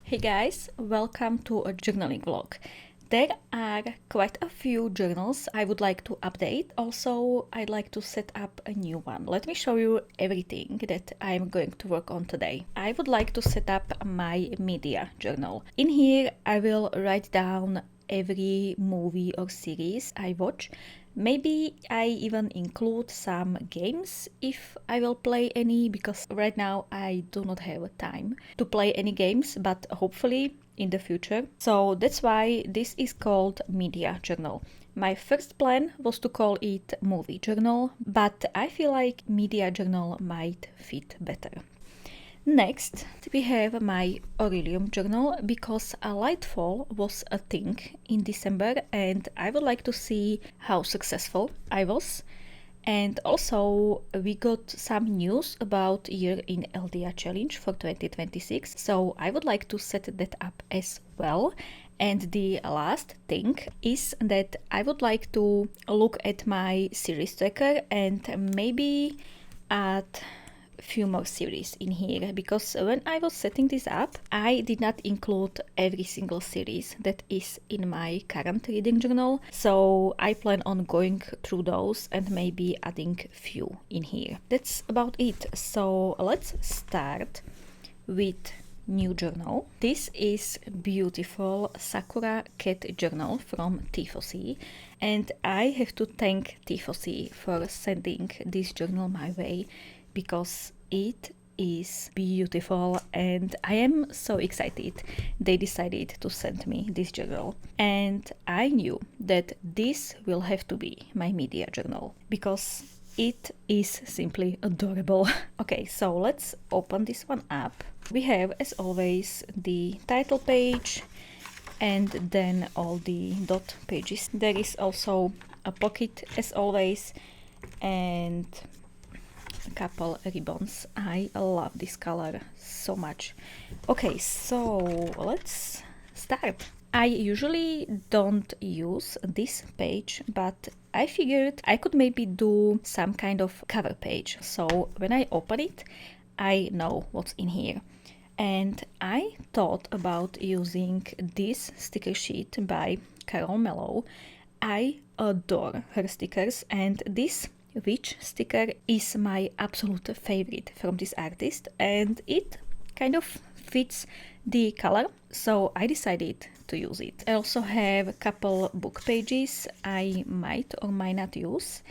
Hey guys, welcome to a journaling vlog. There are quite a few journals I would like to update. Also, I'd like to set up a new one. Let me show you everything that I'm going to work on today. I would like to set up my media journal. In here, I will write down every movie or series I watch. Maybe I even include some games if I will play any, because right now I do not have time to play any games, but hopefully in the future. So that's why this is called Media Journal. My first plan was to call it Movie Journal, but I feel like Media Journal might fit better. Next, we have my Orilium journal, because a Lightfall was a thing in December and I would like to see how successful I was. And also we got some news about Year in Aeldia challenge for 2026, so I would like to set that up as well. And the last thing is that I would like to look at my series tracker and maybe add few more series in here, because when I was setting this up, I did not include every single series that is in my current reading journal, so I plan on going through those and maybe adding few in here. That's about it. So let's start with new journal. This is beautiful Sakura cat journal from Tifosi, and I have to thank Tifosi for sending this journal my way, because it is beautiful and I am so excited they decided to send me this journal. And I knew that this will have to be my media journal because it is simply adorable. Okay, so let's open this one up. We have, as always, the title page and then all the dot pages. There is also a pocket, as always, and a couple ribbons. I love this color so much. Okay, so let's start. I usually don't use this page, but I figured I could maybe do some kind of cover page. So when I open it, I know what's in here. And I thought about using this sticker sheet by Carol Mello. I adore her stickers, and this witch sticker is my absolute favorite from this artist, and it kind of fits the color, so I decided to use it. I also have a couple book pages I might or might not use,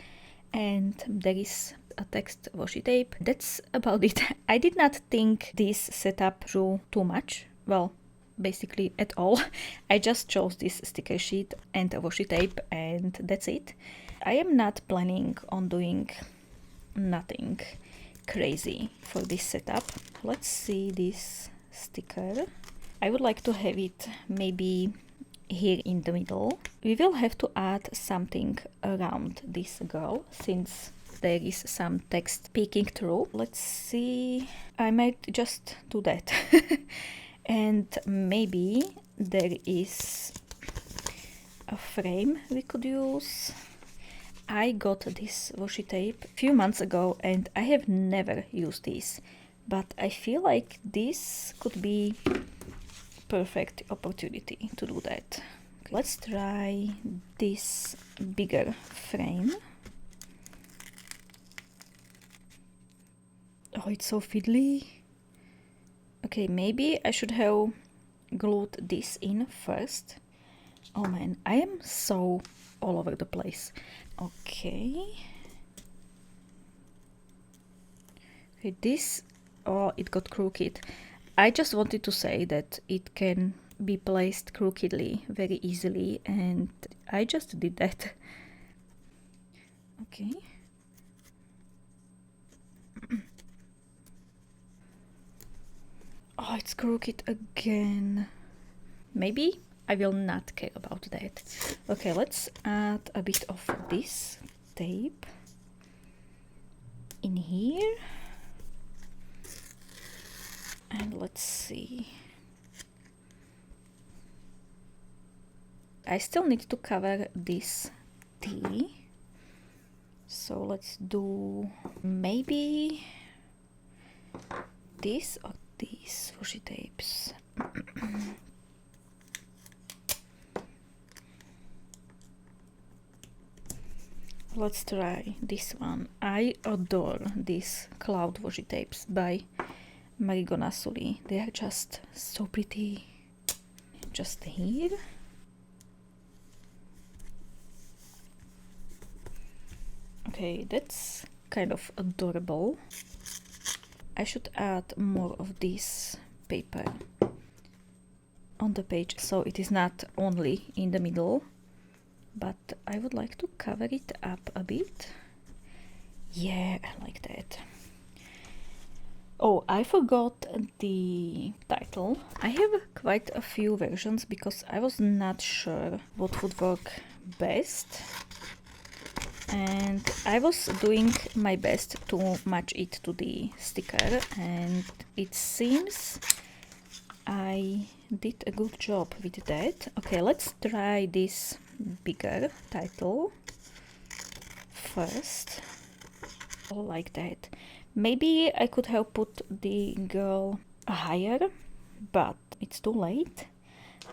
and there is a text washi tape. That's about it. I did not think this setup through too much. Well, basically at all. I just chose this sticker sheet and a washi tape, and that's it. I am not planning on doing nothing crazy for this setup. Let's see this sticker. I would like to have it maybe here in the middle. We will have to add something around this girl since there is some text peeking through. Let's see. I might just do that. And maybe there is a frame we could use. I got this washi tape a few months ago and I have never used this, but I feel like this could be perfect opportunity to do that. Okay, let's try this bigger frame. Oh, it's so fiddly. Okay, maybe I should have glued this in first. Oh man, I am so all over the place. Okay. Okay, this, oh, it got crooked. I just wanted to say that it can be placed crookedly very easily, and I just did that. Okay. Oh, it's crooked again. Maybe I will not care about that. Okay, let's add a bit of this tape in here. And let's see. I still need to cover this T. So let's do maybe this or these washi tapes. Let's try this one. I adore these cloud washi tapes by Marigonasuli. They are just so pretty. Just here. Okay, that's kind of adorable. I should add more of this paper on the page so it is not only in the middle, but I would like to cover it up a bit. Yeah, I like that. Oh, I forgot the title. I have quite a few versions because I was not sure what would work best. And I was doing my best to match it to the sticker, and it seems I did a good job with that. Okay, let's try this bigger title first. Like that. Maybe I could have put the girl higher, but it's too late.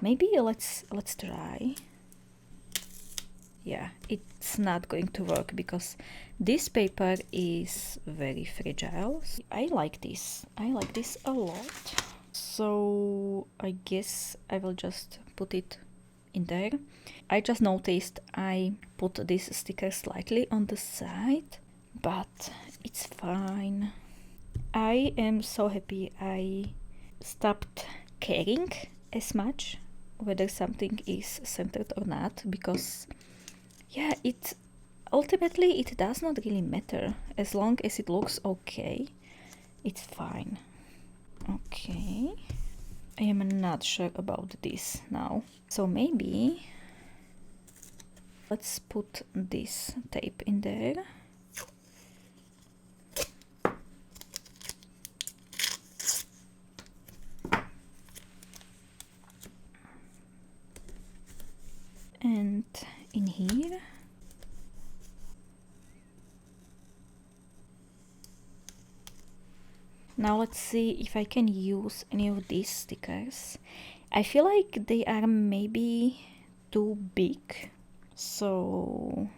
Maybe let's try. Yeah, it's not going to work because this paper is very fragile. I like this. I like this a lot. So I guess I will just put it in there. I just noticed I put this sticker slightly on the side, but it's fine. I am so happy I stopped caring as much whether something is centered or not, because yeah, ultimately it does not really matter. As long as it looks okay, it's fine. Okay, I am not sure about this now. So maybe let's put this tape in there. And in here. Now let's see if I can use any of these stickers. I feel like they are maybe too big, so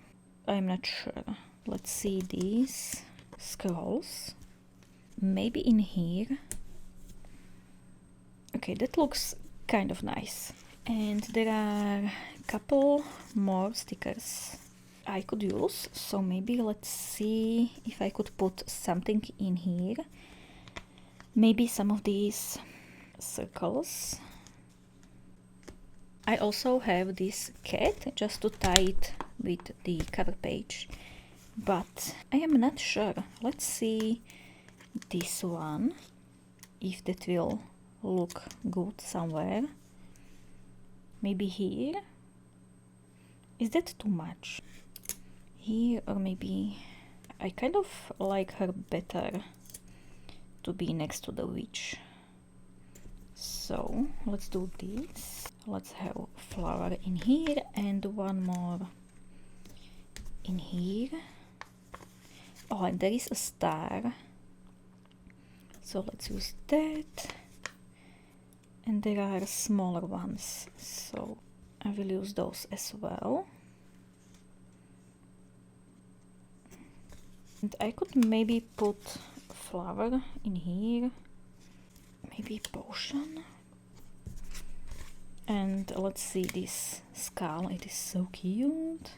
I'm not sure. Let's see these scrolls. Maybe in here. Okay, that looks kind of nice. And there are a couple more stickers I could use, so maybe let's see if I could put something in here. Maybe some of these circles. I also have this cat just to tie it with the cover page, but I am not sure. Let's see this one, if that will look good somewhere. Maybe here. Is that too much? Here, or maybe I kind of like her better to be next to the witch. So let's do this. Let's have flower in here and one more in here. Oh, and there is a star. So let's use that. And there are smaller ones, so I will use those as well. And I could maybe put flower in here, maybe potion. And let's see this skull, it is so cute.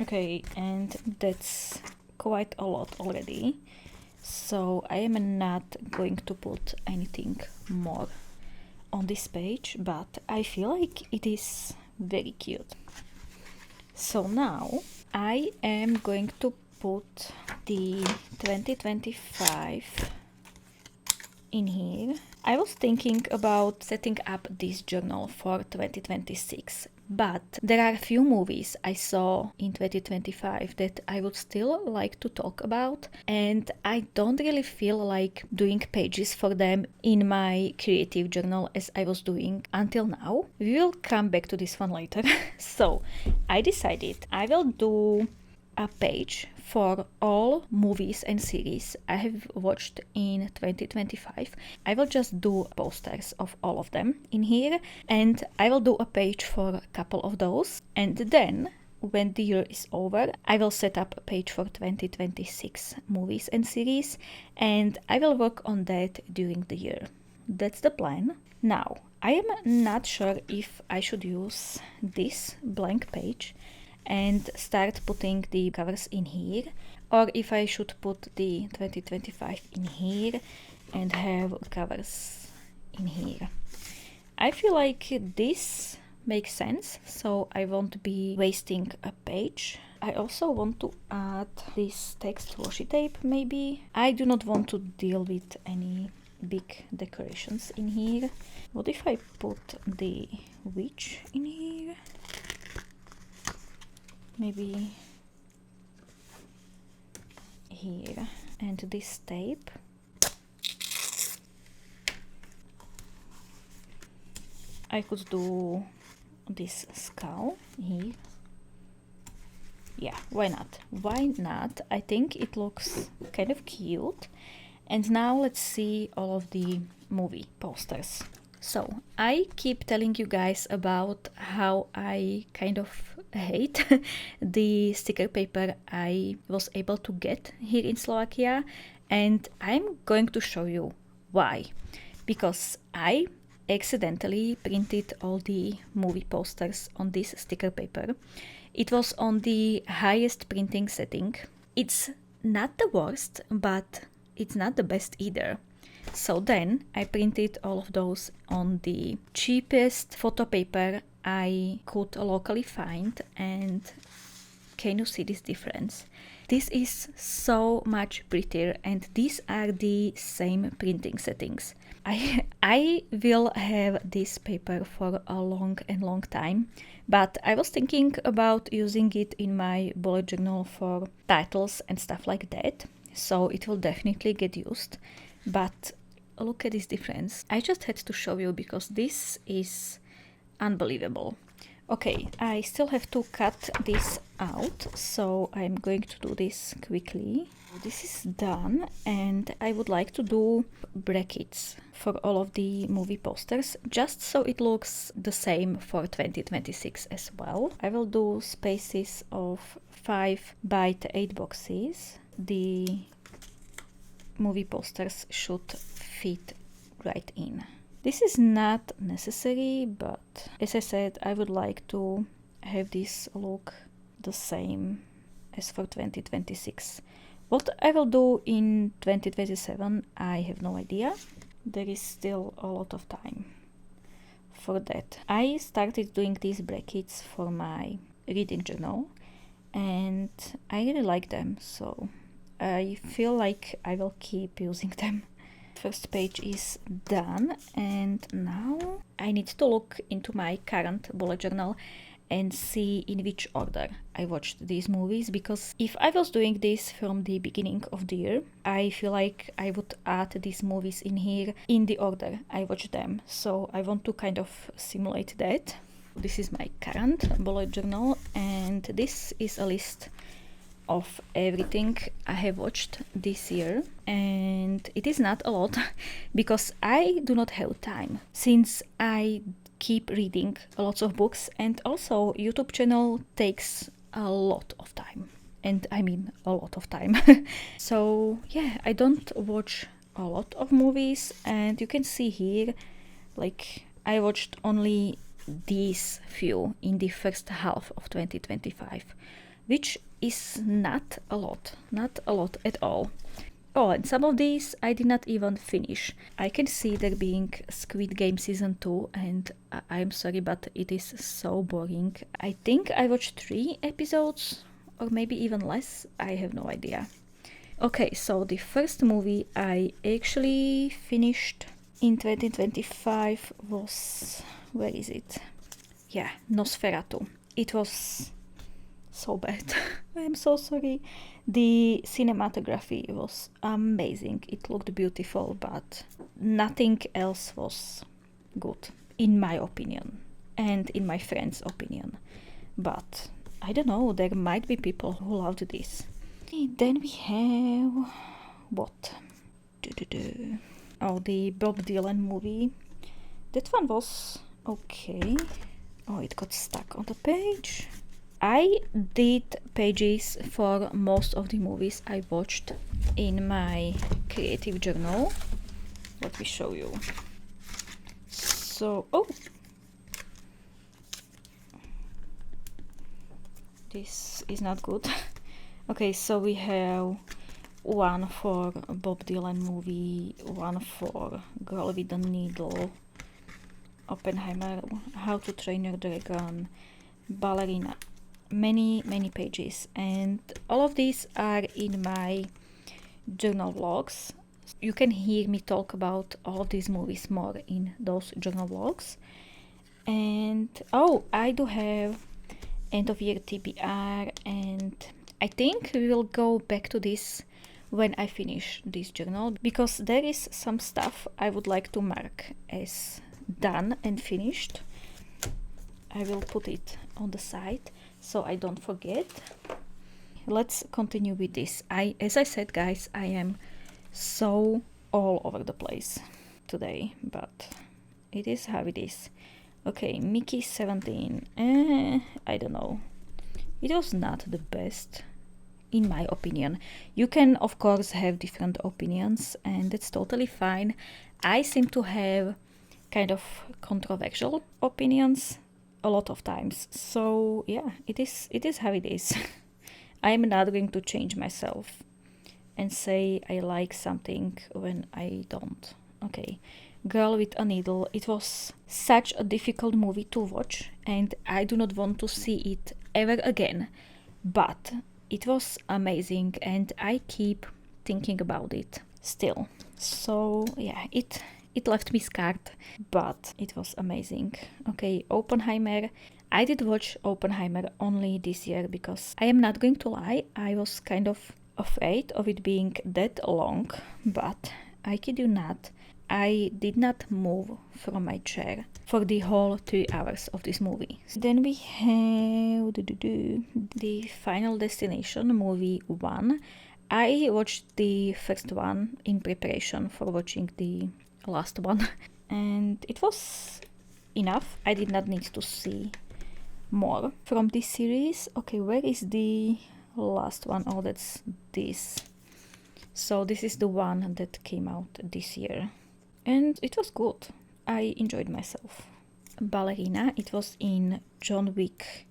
Okay, and that's quite a lot already, so I am not going to put anything more on this page, but I feel like it is very cute. So now I am going to put the 2025 in here. I was thinking about setting up this journal for 2026, but there are a few movies I saw in 2025 that I would still like to talk about, and I don't really feel like doing pages for them in my creative journal as I was doing until now. We will come back to this one later. So I decided I will do a page for all movies and series I have watched in 2025. I will just do posters of all of them in here, and I will do a page for a couple of those, and then when the year is over, I will set up a page for 2026 movies and series, and I will work on that during the year. That's the plan. Now, I am not sure if I should use this blank page and start putting the covers in here, or if I should put the 2025 in here and have covers in here. I feel like this makes sense, so I won't be wasting a page. I also want to add this text washi tape maybe. I do not want to deal with any big decorations in here. What if I put the witch in here? Maybe here, and this tape. I could do this skull here. Yeah, why not? Why not? I think it looks kind of cute. And now let's see all of the movie posters. So I keep telling you guys about how I kind of hate the sticker paper I was able to get here in Slovakia, and I'm going to show you why. Because I accidentally printed all the movie posters on this sticker paper. It was on the highest printing setting. It's not the worst, but it's not the best either. So then I printed all of those on the cheapest photo paper I could locally find, and can you see this difference? This is so much prettier, and these are the same printing settings. I will have this paper for a long time, but I was thinking about using it in my bullet journal for titles and stuff like that, so it will definitely get used. But look at this difference. I just had to show you because this is unbelievable. Okay, I still have to cut this out, so I'm going to do this quickly. This is done, and I would like to do brackets for all of the movie posters, just so it looks the same for 2026 as well. I will do spaces of 5 by 8 boxes. The movie posters should fit right in. This is not necessary, but as I said, I would like to have this look the same as for 2026. What I will do in 2027, I have no idea. There is still a lot of time for that. I started doing these brackets for my reading journal, and I really like them, so I feel like I will keep using them. First page is done, and now I need to look into my current bullet journal and see in which order I watched these movies, because if I was doing this from the beginning of the year, I feel like I would add these movies in here in the order I watched them, so I want to kind of simulate that. This is my current bullet journal, and this is a list of everything I have watched this year, and it is not a lot because I do not have time, since I keep reading lots of books, and also YouTube channel takes a lot of time, and I mean a lot of time. So yeah, I don't watch a lot of movies, and you can see here, like, I watched only these few in the first half of 2025, which is not a lot at all. Oh, and some of these I did not even finish. I can see there being Squid Game season 2, and I'm sorry, but it is so boring. I think I watched 3 episodes, or maybe even less, I have no idea. Okay, so the first movie I actually finished in 2025 was, where is it? Yeah, Nosferatu. It was so bad. I'm so sorry. The cinematography was amazing. It looked beautiful, but nothing else was good, in my opinion, and in my friend's opinion. But I don't know, there might be people who loved this. Then we have what? Oh, the Bob Dylan movie. That one was okay. Oh, it got stuck on the page. I did pages for most of the movies I watched in my creative journal. Let me show you. So, oh, this is not good. Okay, so we have one for Bob Dylan movie, one for Girl with a Needle, Oppenheimer, How to Train Your Dragon, Ballerina. Many pages, and all of these are in my journal vlogs. You can hear me talk about all of these movies more in those journal vlogs. And oh, I do have end of year TBR, and I think we will go back to this when I finish this journal, because there is some stuff I would like to mark as done and finished. I will put it on the side so I don't forget. Let's continue with this. As I said, guys, I am so all over the place today, but it is how it is. Okay, Mickey 17. I don't know. It was not the best, in my opinion. You can, of course, have different opinions, and that's totally fine. I seem to have kind of controversial opinions a lot of times. So yeah, it is how it is. I am not going to change myself and say I like something when I don't. Okay, Girl with a Needle. It was such a difficult movie to watch, and I do not want to see it ever again. But it was amazing, and I keep thinking about it still. So yeah, it left me scarred, but it was amazing. Okay, Oppenheimer. I did watch Oppenheimer only this year because I am not going to lie, I was kind of afraid of it being that long, but I kid you not, I did not move from my chair for the whole 3 hours of this movie. Then we have the Final Destination movie 1. I watched the first one in preparation for watching the last one, and it was enough. I did not need to see more from this series. Okay, where is the last one? Oh, that's this. So this is the one that came out this year, and it was good. I enjoyed myself. Ballerina. It was in John Wick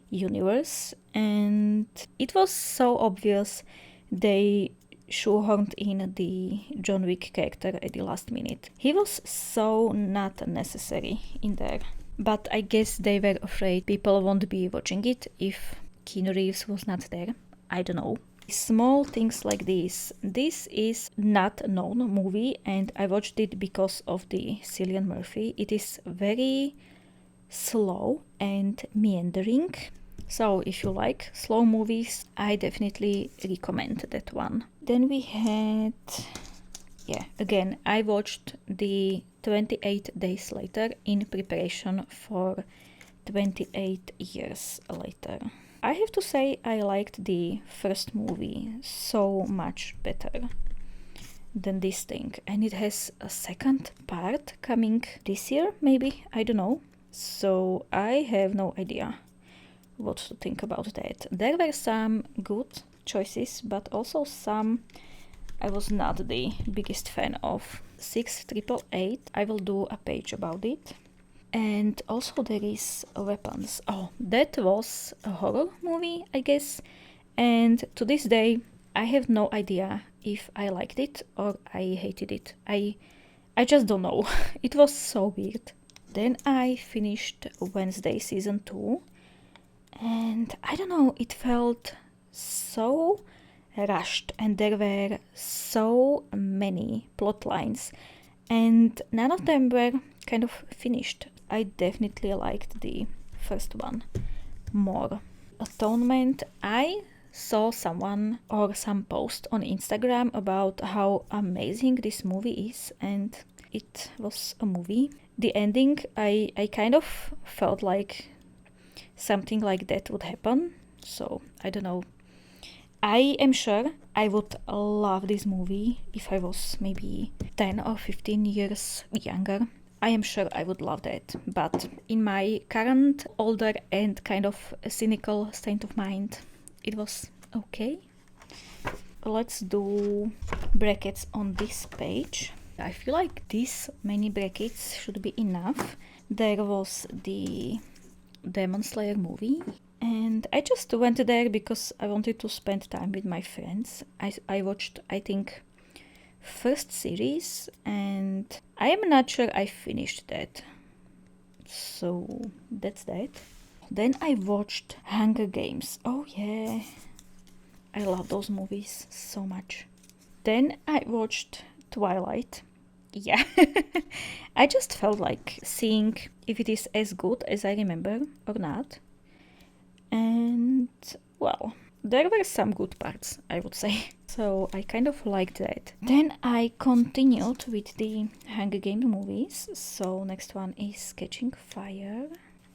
universe, and it was so obvious they shoehorned in the John Wick character at the last minute. He was so not necessary in there. But I guess they were afraid people won't be watching it if Keanu Reeves was not there. I don't know. Small things like this. This is not a known movie, and I watched it because of the Cillian Murphy. It is very slow and meandering. So if you like slow movies, I definitely recommend that one. Then we had, yeah, again, I watched the 28 Days Later in preparation for 28 Years Later. I have to say I liked the first movie so much better than this thing. And it has a second part coming this year, maybe, I don't know. So I have no idea what to think about that. There were some good choices, but also some I was not the biggest fan of. 6888, I will do a page about it. And also there is Weapons. Oh, that was a horror movie, I guess. And to this day, I have no idea if I liked it or I hated it. I just don't know. It was so weird. Then I finished Wednesday season 2. And I don't know, it felt so rushed, and there were so many plot lines, and none of them were kind of finished. I definitely liked the first one more. Atonement. I saw someone or some post on Instagram about how amazing this movie is, and it was a movie. The ending, I kind of felt like something like that would happen, so I don't know. I am sure I would love this movie if I was maybe 10 or 15 years younger. I am sure I would love that, but in my current older and kind of cynical state of mind, it was okay. Let's do brackets on this page. I feel like these many brackets should be enough. There was the Demon Slayer movie, and I just went there because I wanted to spend time with my friends. I watched, I think, first series, and I am not sure I finished that. So that's that. Then I watched Hunger Games. Oh yeah, I love those movies so much. Then I watched Twilight. Yeah, I just felt like seeing if it is as good as I remember or not. And well, there were some good parts, I would say. So I kind of liked that. Then I continued with the Hunger Games movies. So next one is Catching Fire.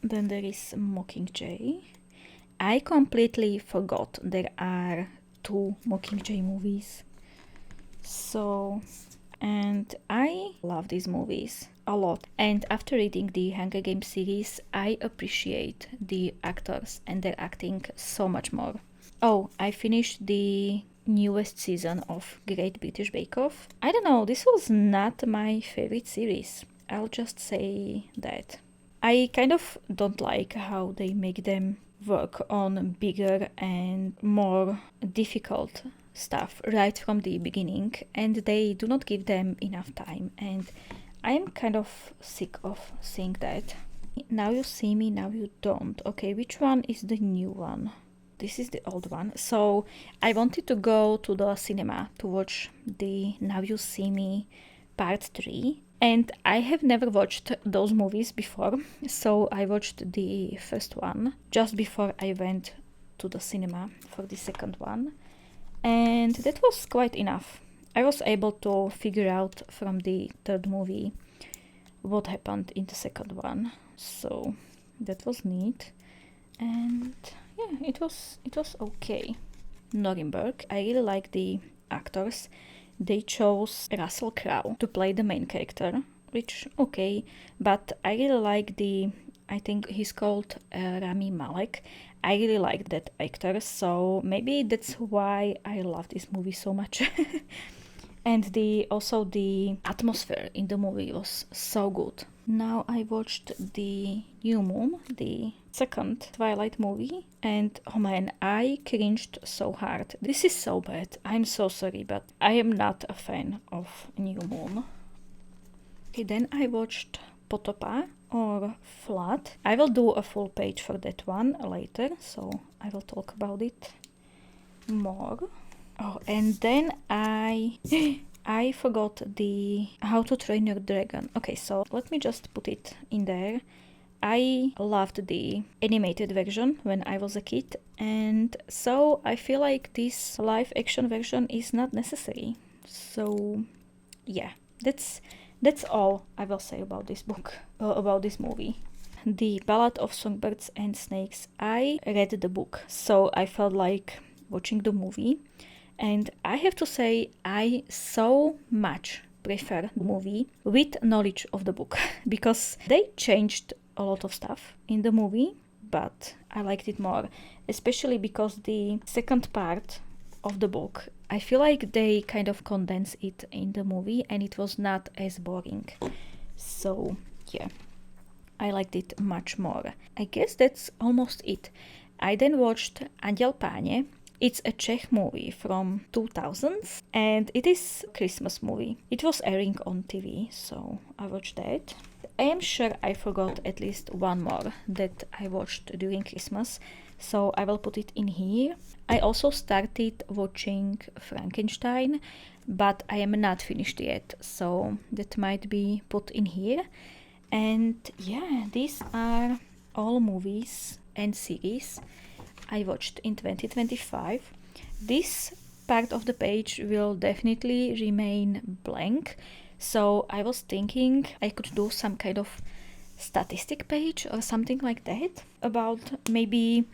Then there is Mockingjay. I completely forgot there are 2 Mockingjay movies. So, and I love these movies a lot. And after reading the Hunger Games series, I appreciate the actors and their acting so much more. Oh, I finished the newest season of Great British Bake Off. I don't know, this was not my favorite series. I'll just say that. I kind of don't like how they make them work on bigger and more difficult stuff right from the beginning, and they do not give them enough time, and I am kind of sick of seeing that. Now You See Me, Now You Don't. Okay, which one is the new one? This is the old one. So I wanted to go to the cinema to watch the Now You See Me Part 3. And I have never watched those movies before. So I watched the first one just before I went to the cinema for the second one. And that was quite enough. I was able to figure out from the third movie what happened in the second one. So that was neat. And yeah, it was okay. Nuremberg. I really like the actors. They chose Russell Crowe to play the main character, which okay, but I really like I think he's called Rami Malek. I really like that actor, so maybe that's why I love this movie so much. And also the atmosphere in the movie was so good. Now I watched the New Moon, the second Twilight movie, and oh man, I cringed so hard. This is so bad. I'm so sorry, but I am not a fan of New Moon. Okay, then I watched Potopa or Flood. I will do a full page for that one later, so I will talk about it more. Oh, and then I forgot the How to Train Your Dragon. Okay, so let me just put it in there. I loved the animated version when I was a kid, and so I feel like this live action version is not necessary. So yeah, that's all I will say about this book, about this movie. The Ballad of Songbirds and Snakes. I read the book, so I felt like watching the movie. And I have to say, I so much prefer the movie with knowledge of the book because they changed a lot of stuff in the movie, but I liked it more, especially because the second part of the book, I feel like they kind of condense it in the movie and it was not as boring. So yeah, I liked it much more. I guess that's almost it. I then watched Anděl Páně. It's a Czech movie from 2000s and it is a Christmas movie. It was airing on TV, so I watched that. I am sure I forgot at least one more that I watched during Christmas, so I will put it in here. I also started watching Frankenstein, but I am not finished yet, so that might be put in here. And yeah, these are all movies and series I watched in 2025. This part of the page will definitely remain blank, so I was thinking I could do some kind of statistic page or something like that about maybe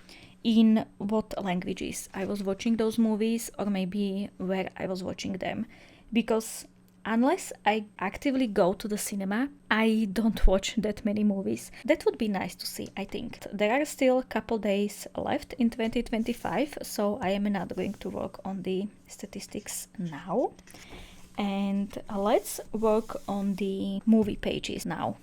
in what languages I was watching those movies, or maybe where I was watching them. Because unless I actively go to the cinema, I don't watch that many movies. That would be nice to see, I think. There are still a couple days left in 2025, so I am not going to work on the statistics now. And let's work on the movie pages now.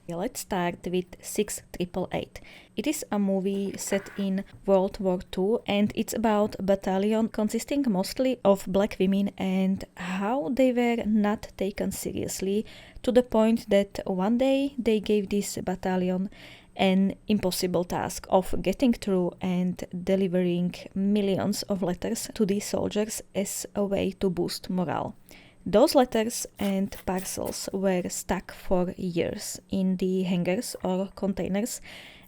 Let's start with 6888. It is a movie set in World War II, and it's about a battalion consisting mostly of black women and how they were not taken seriously, to the point that one day they gave this battalion an impossible task of getting through and delivering millions of letters to these soldiers as a way to boost morale. Those letters and parcels were stuck for years in the hangars or containers,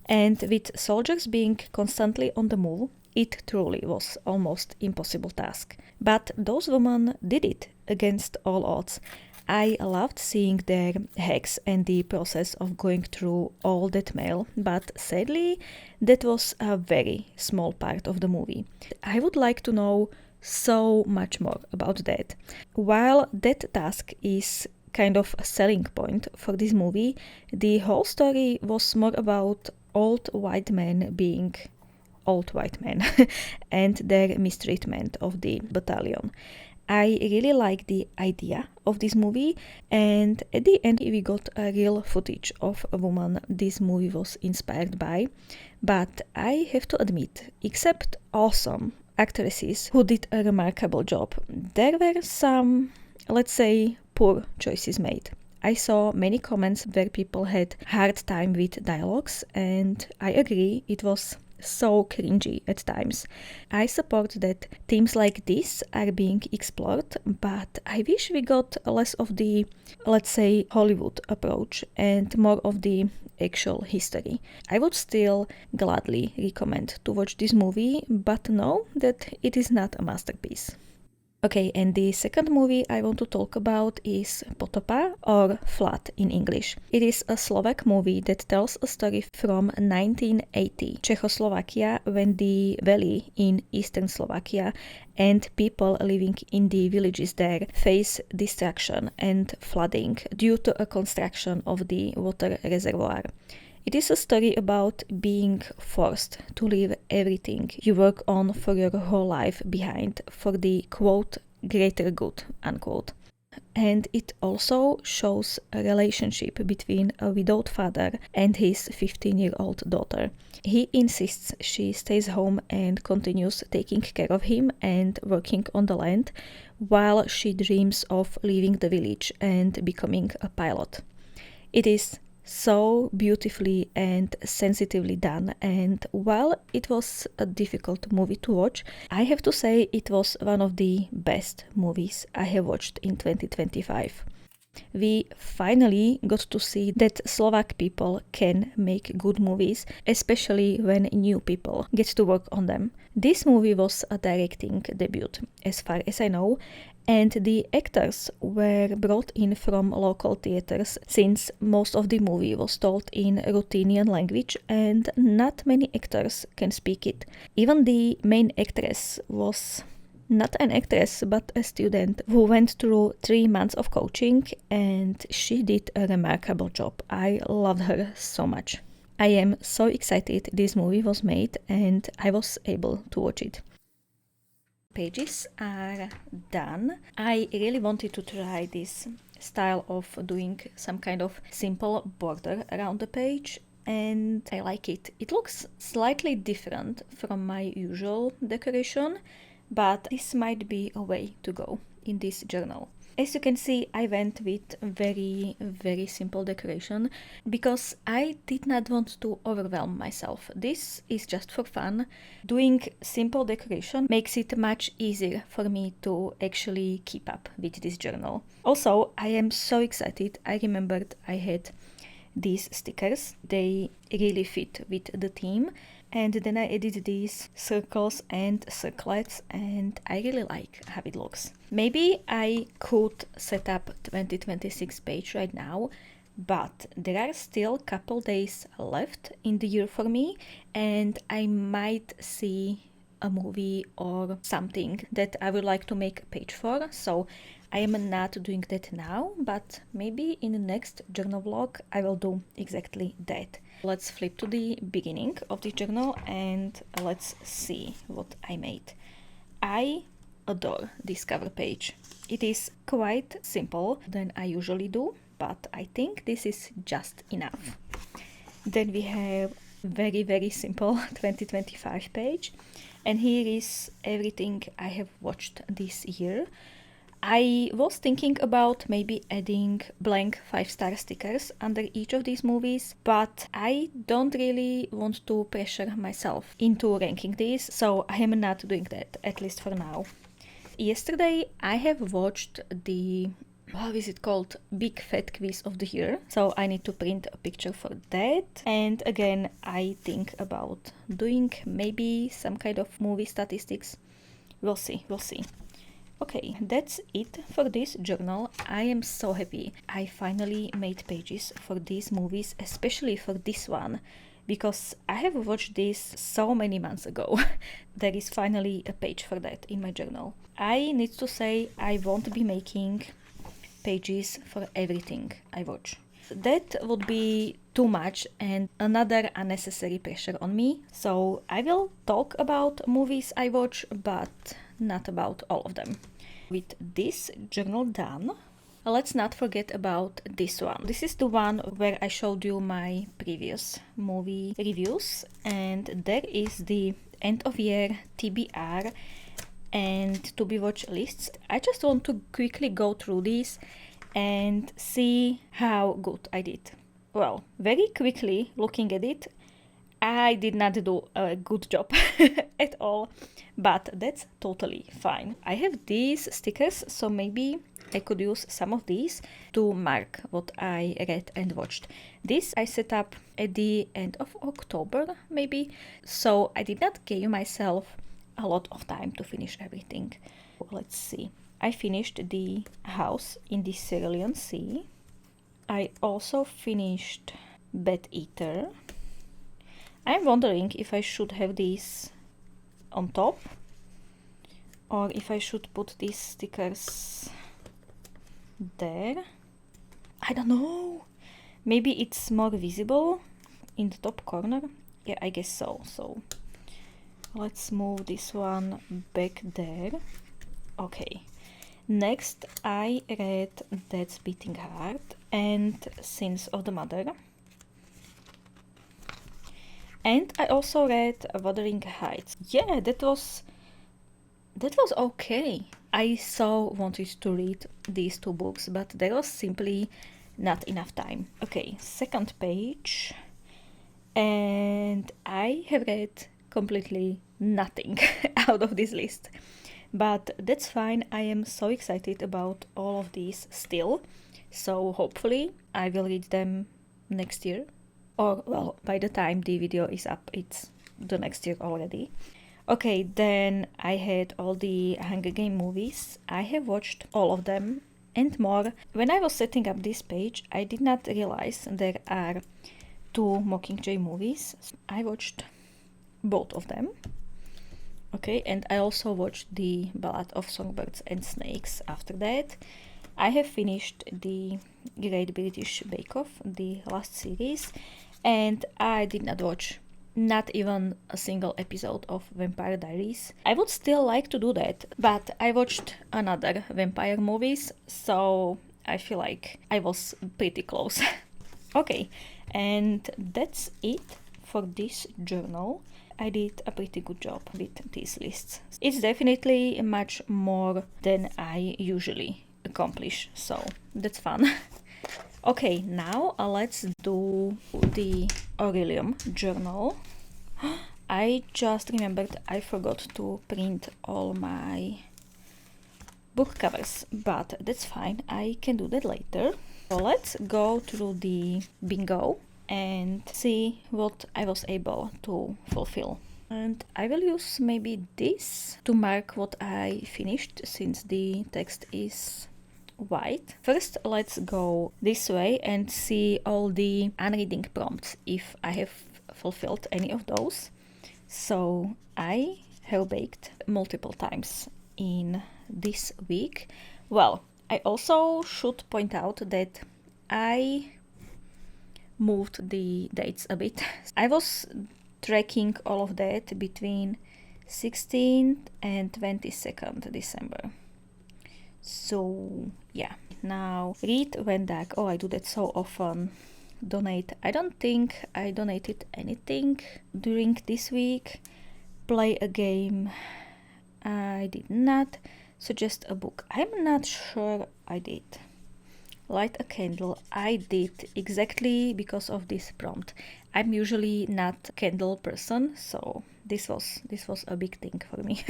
and with soldiers being constantly on the move, it truly was almost impossible task. But those women did it against all odds. I loved seeing their hacks and the process of going through all that mail, but sadly, that was a very small part of the movie. I would like to know so much more about that. While that task is kind of a selling point for this movie, the whole story was more about old white men being old white men and their mistreatment of the battalion. I really like the idea of this movie, and at the end we got a real footage of a woman this movie was inspired by, but I have to admit, except awesome actresses who did a remarkable job, there were some, let's say, poor choices made. I saw many comments where people had hard time with dialogues, and I agree, it was so cringy at times. I support that themes like this are being explored, but I wish we got less of the, let's say, Hollywood approach and more of the actual history. I would still gladly recommend to watch this movie, but know that it is not a masterpiece. Okay, and the second movie I want to talk about is Potopa, or Flood in English. It is a Slovak movie that tells a story from 1980, Czechoslovakia, when the valley in eastern Slovakia and people living in the villages there face destruction and flooding due to a construction of the water reservoir. It is a story about being forced to leave everything you work on for your whole life behind for the, quote, greater good, unquote. And it also shows a relationship between a widowed father and his 15-year-old daughter. He insists she stays home and continues taking care of him and working on the land, while she dreams of leaving the village and becoming a pilot. It is so beautifully and sensitively done, and while it was a difficult movie to watch, I have to say it was one of the best movies I have watched in 2025. We finally got to see that Slovak people can make good movies, especially when new people get to work on them. This movie was a directing debut, as far as I know, and the actors were brought in from local theaters, since most of the movie was told in Ruthenian language and not many actors can speak it. Even the main actress was not an actress, but a student who went through 3 months of coaching, and she did a remarkable job. I loved her so much. I am so excited this movie was made and I was able to watch it. Pages are done. I really wanted to try this style of doing some kind of simple border around the page, and I like it. It looks slightly different from my usual decoration, but this might be a way to go in this journal. As you can see, I went with very simple decoration because I did not want to overwhelm myself. This is just for fun. Doing simple decoration makes it much easier for me to actually keep up with this journal. Also, I am so excited. I remembered I had these stickers. They really fit with the theme. And then I added these circles and circlets, and I really like how it looks. Maybe I could set up 2026 page right now, but there are still a couple days left in the year for me, and I might see a movie or something that I would like to make a page for. So I am not doing that now, but maybe in the next journal vlog I will do exactly that. Let's flip to the beginning of the journal and let's see what I made. I adore this cover page. It is quite simple than I usually do, but I think this is just enough. Then we have very simple 2025 page, and here is everything I have watched this year. I was thinking about maybe adding blank 5-star stickers under each of these movies, but I don't really want to pressure myself into ranking these, so I am not doing that, at least for now. Yesterday I have watched the, how is it called, Big Fat Quiz of the Year, so I need to print a picture for that. And again, I think about doing maybe some kind of movie statistics. We'll see. Okay, that's it for this journal. I am so happy I finally made pages for these movies, especially for this one, because I have watched this so many months ago. There is finally a page for that in my journal. I need to say I won't be making pages for everything I watch. That would be too much and another unnecessary pressure on me. So I will talk about movies I watch, but not about all of them. With this journal done, let's not forget about this one. This is the one where I showed you my previous movie reviews, and there is the end of year TBR and to be watched lists. I just want to quickly go through these and see how good I did. Well, very quickly looking at it, I did not do a good job at all, but that's totally fine. I have these stickers, so maybe I could use some of these to mark what I read and watched. This I set up at the end of October, maybe, so I did not give myself a lot of time to finish everything. Let's see. I finished the House in the Cerulean Sea. I also finished Bat Eater. I'm wondering if I should have these on top or if I should put these stickers there. I don't know. Maybe it's more visible in the top corner. Yeah, I guess so. So let's move this one back there. Okay. Next, I read That's Beating Heart and Sins of the Mother. And I also read Wuthering Heights. Yeah, that was okay. I so wanted to read these two books, but there was simply not enough time. Okay, second page. And I have read completely nothing out of this list. But that's fine. I am so excited about all of these still. So hopefully I will read them next year. Or, well, by the time the video is up, it's the next year already. Okay, then I had all the Hunger Game movies. I have watched all of them and more. When I was setting up this page, I did not realize there are 2 Mockingjay movies. I watched both of them. Okay, and I also watched the Ballad of Songbirds and Snakes after that. I have finished the Great British Bake Off, the last series, and I did not watch not even a single episode of Vampire Diaries. I would still like to do that, but I watched another vampire movies, so I feel like I was pretty close. Okay, and that's it for this journal. I did a pretty good job with these lists. It's definitely much more than I usually accomplish, so that's fun. Okay, now let's do the Orilium journal. I just remembered I forgot to print all my book covers, but that's fine, I can do that later. So let's go through the bingo and see what I was able to fulfill. And I will use maybe this to mark what I finished, since the text is white. First, let's go this way and see all the unreading prompts if I have fulfilled any of those. So I have baked multiple times in this week. Well, I also should point out that I moved the dates a bit. I was tracking all of that between 16th and 22nd December. So yeah, now read when dark. Oh, I do that so often. Donate. I don't think I donated anything during this week. Play a game. I did not. Suggest a book. I'm not sure I did. Light a candle. I did, exactly because of this prompt. I'm usually not a candle person, so this was a big thing for me.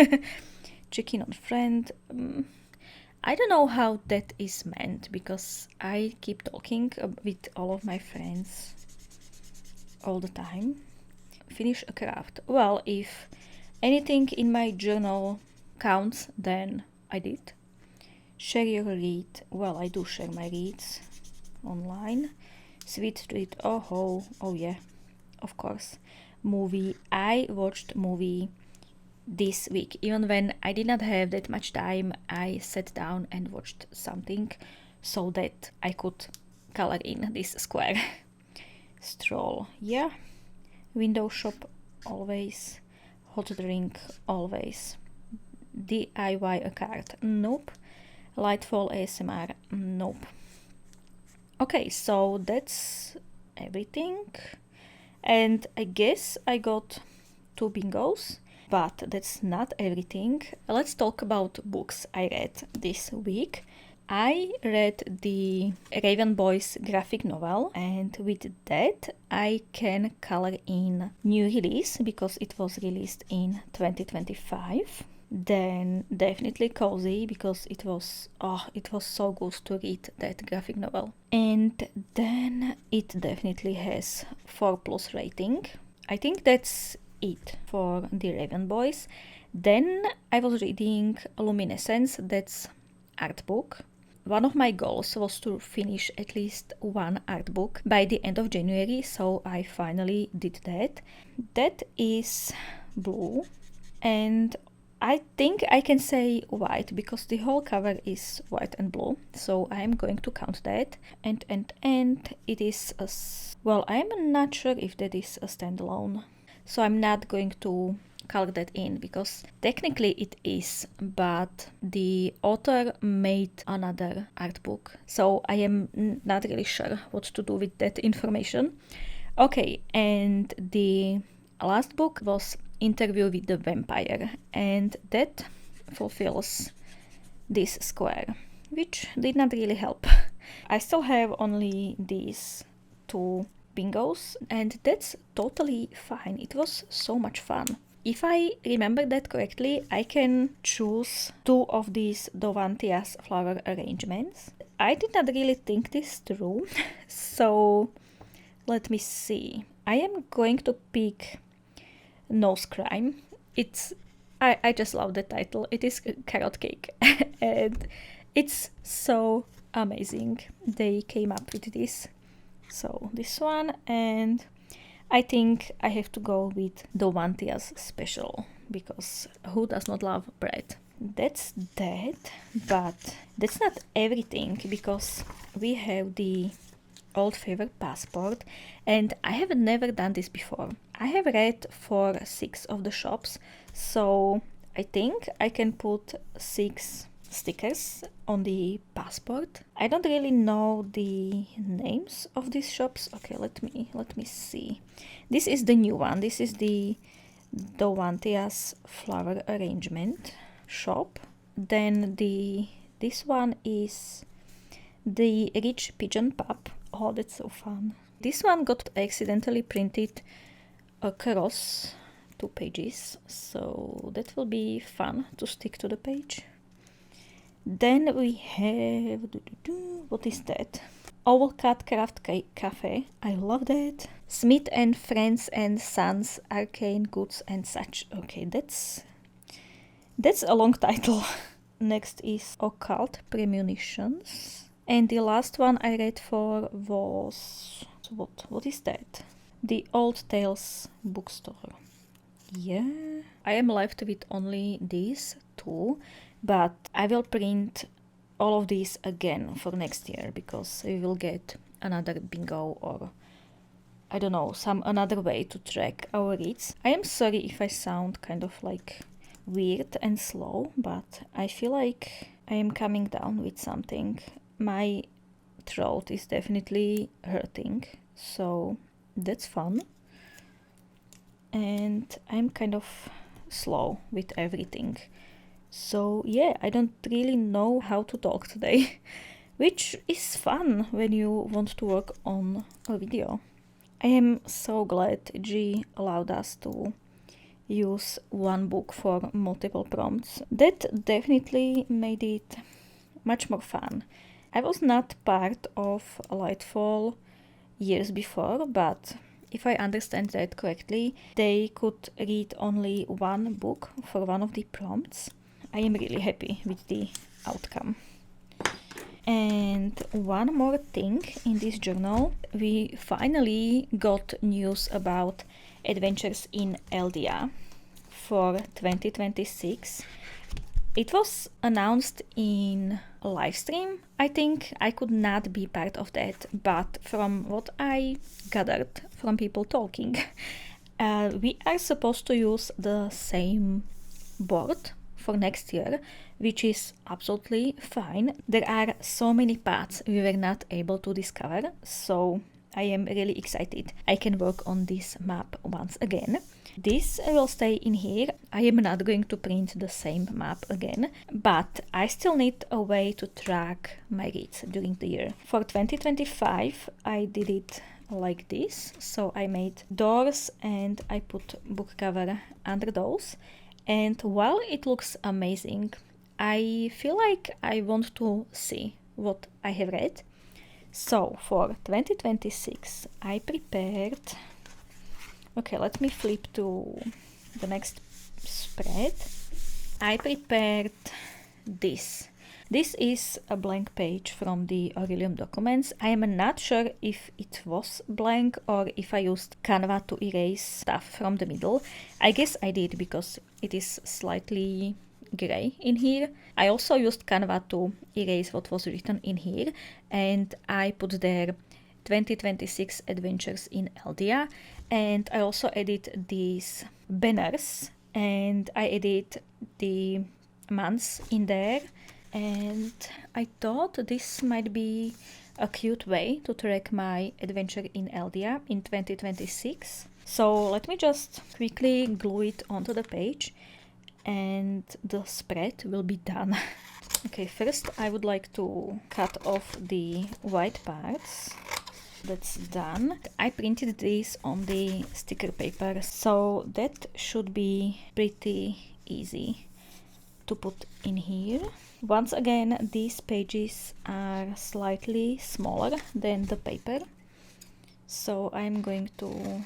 Check in on friend. I don't know how that is meant because I keep talking with all of my friends all the time. Finish a craft. Well, if anything in my journal counts, then I did. Share your read. Well, I do share my reads online. Sweet treat. Oh yeah, of course. Movie. I watched movie this week. Even when I did not have that much time, I sat down and watched something so that I could color in this square. Stroll. Yeah. Window shop. Always. Hot drink. Always. DIY a card. Nope. Lightfall ASMR. Nope. Okay, so that's everything. And I guess I got 2 bingos, but that's not everything. Let's talk about books I read this week. I read the Raven Boys graphic novel, and with that I can color in new release because it was released in 2025. Then definitely Cozy because it was so good to read that graphic novel. And then it definitely has 4+ rating. I think that's it for the Raven Boys. Then I was reading Luminescence, that's art book. One of my goals was to finish at least one art book by the end of January, so I finally did that. That is blue, and I think I can say white because the whole cover is white and blue, so I'm going to count that. And it is well, I'm not sure if that is a standalone, so I'm not going to color that in because technically it is, but the author made another art book, so I am not really sure what to do with that information. Okay, and the last book was Interview with the Vampire, and that fulfills this square, which did not really help. I still have only these 2 bingos, and that's totally fine. It was so much fun. If I remember that correctly, I can choose 2 of these Dovantias flower arrangements. I did not really think this through, so let me see. I am going to pick Nose Crime. I just love the title. It is Carrot Cake and it's so amazing. They came up with this. So this one, and I think I have to go with Dovantia's Special because who does not love bread? That's that, but that's not everything because we have the Old Favorite Passport, and I have never done this before. I have read for 6 of the shops, so I think I can put 6 stickers on the passport. I don't really know the names of these shops. Okay, let me see. This is the new one. This is the Dovantias Flower Arrangement shop. Then this one is the Rich Pigeon Pub. Oh, that's so fun. This one got accidentally printed across 2 pages, so that will be fun to stick to the page. Then we have, what is that? Owl Cat Craft Cafe. I love that. Smith and Friends and Sons Arcane Goods and Such. Okay, that's a long title. next is Occult Premonitions. And the last one I read for was... What is that? The Old Tales bookstore. Yeah. I am left with only these two, but I will print all of these again for next year because we will get another bingo or I don't know, another way to track our reads. I am sorry if I sound kind of like weird and slow, but I feel like I am coming down with something. My throat is definitely hurting, so that's fun. And I'm kind of slow with everything. So yeah, I don't really know how to talk today, which is fun when you want to work on a video. I am so glad G allowed us to use one book for multiple prompts. That definitely made it much more fun. I was not part of Lightfall years before, but if I understand that correctly, they could read only one book for one of the prompts. I am really happy with the outcome. And one more thing in this journal, we finally got news about Adventures in Aeldia for 2026. It was announced in a live stream, I think. I could not be part of that, but from what I gathered from people talking, we are supposed to use the same board for next year, which is absolutely fine. There are so many paths we were not able to discover, so I am really excited. I can work on this map once again. This will stay in here. I am not going to print the same map again, but I still need a way to track my reads during the year. For 2025, I did it like this. So I made doors and I put book cover under those. And while it looks amazing, I feel like I want to see what I have read. So for 2026, I prepared... Okay, let me flip to the next spread. I prepared this. This is a blank page from the Orilium documents. I am not sure if it was blank or if I used Canva to erase stuff from the middle. I guess I did because it is slightly gray in here. I also used Canva to erase what was written in here, and I put there 2026 Adventures in Aeldia, and I also added these banners and I added the months in there, and I thought this might be a cute way to track my adventure in Aeldia in 2026. So let me just quickly glue it onto the page and the spread will be done. Okay, first I would like to cut off the white parts. That's done. I printed this on the sticker paper, so that should be pretty easy to put in here. Once again, these pages are slightly smaller than the paper, so I'm going to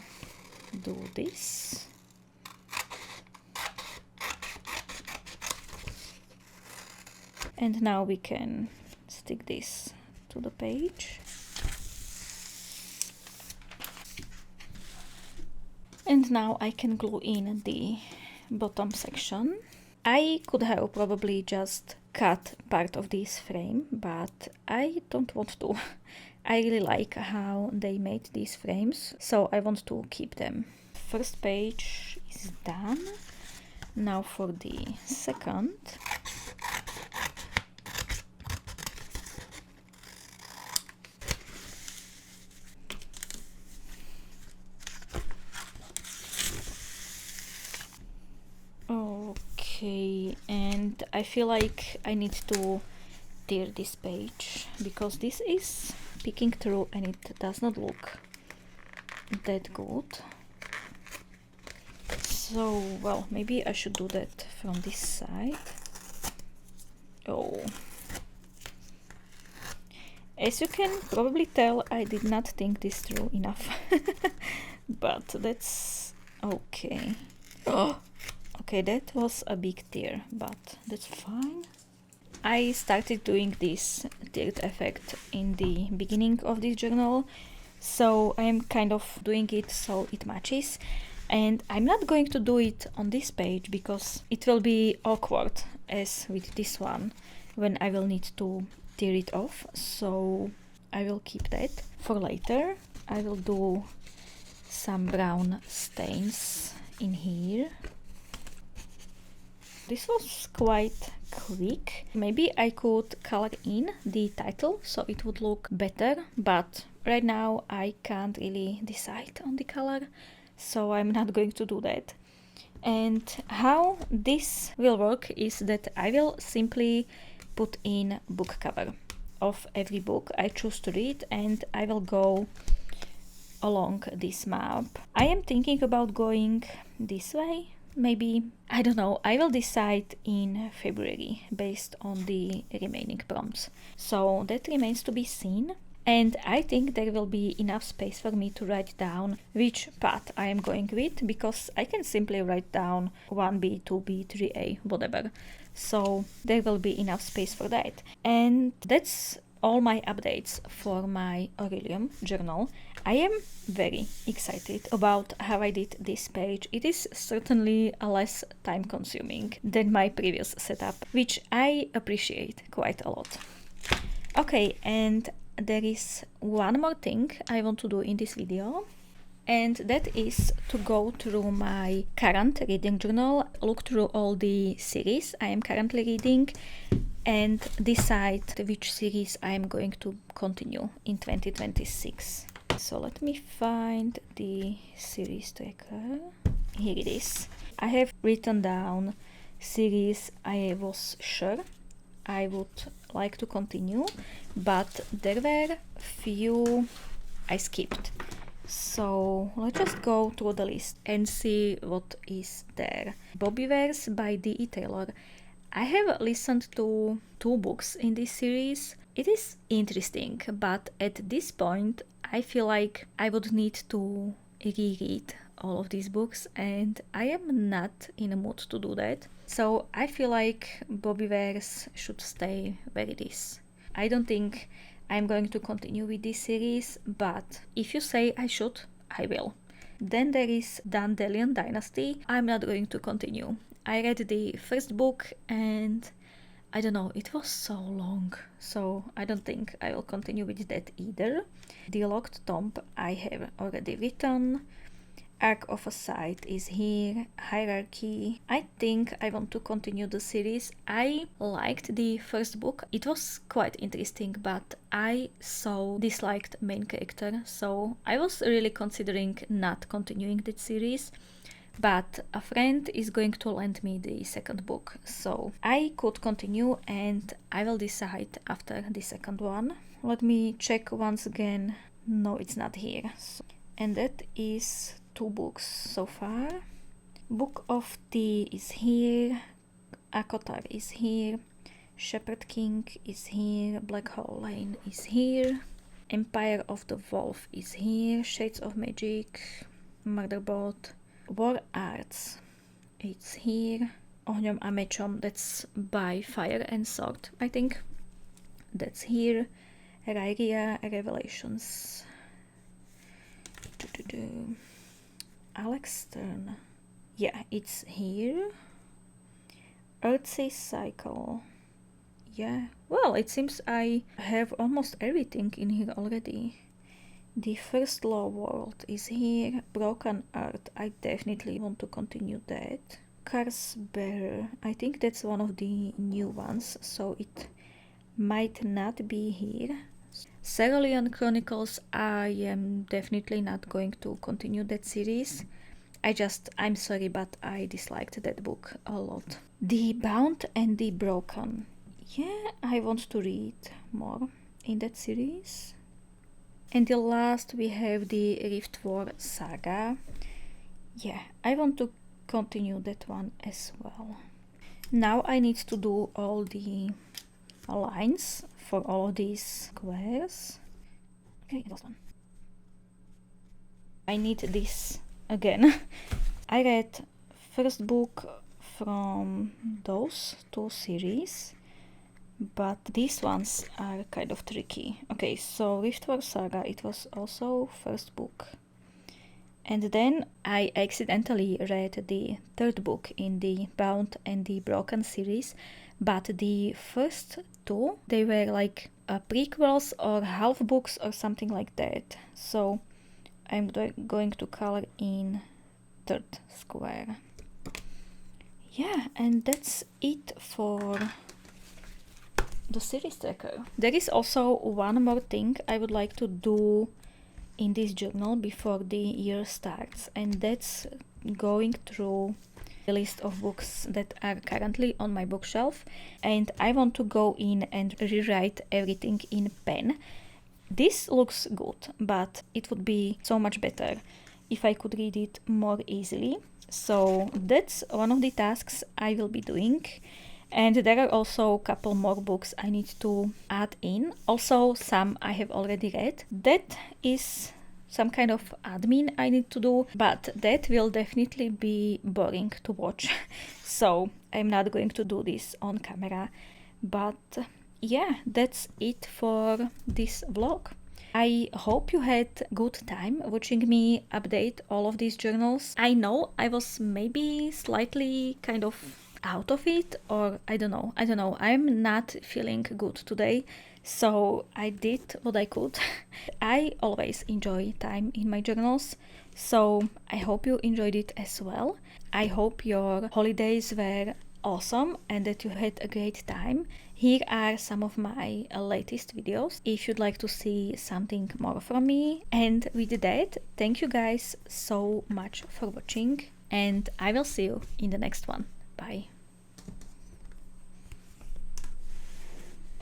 do this. And now we can stick this to the page. And now I can glue in the bottom section. I could have probably just cut part of this frame, but I don't want to. I really like how they made these frames, so I want to keep them. First page is done. Now for the second. Okay, and I feel like I need to tear this page because this is peeking through and it does not look that good. So, well, maybe I should do that from this side. Oh. As you can probably tell, I did not think this through enough. But that's okay. Oh! Okay, that was a big tear, but that's fine. I started doing this tilt effect in the beginning of this journal, so I am kind of doing it so it matches. And I'm not going to do it on this page because it will be awkward as with this one when I will need to tear it off, so I will keep that for later. I will do some brown stains in here. This was quite quick. Maybe I could color in the title so it would look better, but right now I can't really decide on the color, so I'm not going to do that. And how this will work is that I will simply put in book cover of every book I choose to read, and I will go along this map. I am thinking about going this way. Maybe, I don't know, I will decide in February based on the remaining prompts. So that remains to be seen. And I think there will be enough space for me to write down which path I am going with, because I can simply write down 1B, 2B, 3A, whatever. So there will be enough space for that. And that's all my updates for my Orilium journal. I am very excited about how I did this page. It is certainly less time consuming than my previous setup, which I appreciate quite a lot. Okay, and there is one more thing I want to do in this video, and that is to go through my current reading journal, look through all the series I am currently reading, and decide which series I am going to continue in 2026. So let me find the series tracker. Here it is. I have written down series I was sure I would like to continue, but there were few I skipped. So let's just go through the list and see what is there. Bobbyverse by D.E. Taylor. I have listened to 2 books in this series. It is interesting, but at this point I feel like I would need to reread all of these books, and I am not in a mood to do that. So I feel like Bobbyverse should stay where it is. I don't think I'm going to continue with this series, but if you say I should, I will. Then there is Dandelion Dynasty. I'm not going to continue. I read the first book and I don't know, it was so long, so I don't think I will continue with that either. The Locked Tomb I have already written. Arc of a Sight is here. Hierarchy. I think I want to continue the series. I liked the first book. It was quite interesting, but I so disliked main character, so I was really considering not continuing that series. But a friend is going to lend me the second book, so I could continue, and I will decide after the second one. Let me check once again. No, it's not here. And that is 2 books so far. Book of Tea is here. Akotar is here. Shepherd King is here. Black Hole Lane is here. Empire of the Wolf is here. Shades of Magic. Murderbot. War Arts, it's here. Ohňom a mečom, that's by Fire and Sword, I think. That's here. Ryria Revelations. Alex Stern. Yeah, it's here. Earthsea Cycle. Yeah, well, it seems I have almost everything in here already. The First Law World is here. Broken Earth, I definitely want to continue that. Curse Bearer, I think that's one of the new ones, so it might not be here. Cerulean Chronicles, I am definitely not going to continue that series. I'm sorry, but I disliked that book a lot. The Bound and the Broken. Yeah, I want to read more in that series. And the last we have the Rift War Saga. Yeah, I want to continue that one as well. Now I need to do all the lines for all of these squares. Okay, last one. I need this again. I read first book from those 2 series. but these ones are kind of tricky. Okay, so Riftwar Saga, it was also first book. And then I accidentally read the third book in the Bound and the Broken series, but the first two, they were like prequels or half books or something like that. So I'm going to color in third square. Yeah, and that's it for the series tracker. There is also one more thing I would like to do in this journal before the year starts, and that's going through a list of books that are currently on my bookshelf, and I want to go in and rewrite everything in pen. This looks good, but it would be so much better if I could read it more easily. So that's one of the tasks I will be doing. And there are also a couple more books I need to add in. Also, some I have already read. That is some kind of admin I need to do, but that will definitely be boring to watch. So I'm not going to do this on camera. But yeah, that's it for this vlog. I hope you had good time watching me update all of these journals. I know I was maybe slightly kind of out of it, or I don't know. I'm not feeling good today, so I did what I could. I always enjoy time in my journals, so I hope you enjoyed it as well. I hope your holidays were awesome and that you had a great time. Here are some of my latest videos if you'd like to see something more from me. And with that, thank you guys so much for watching, and I will see you in the next one. Bye.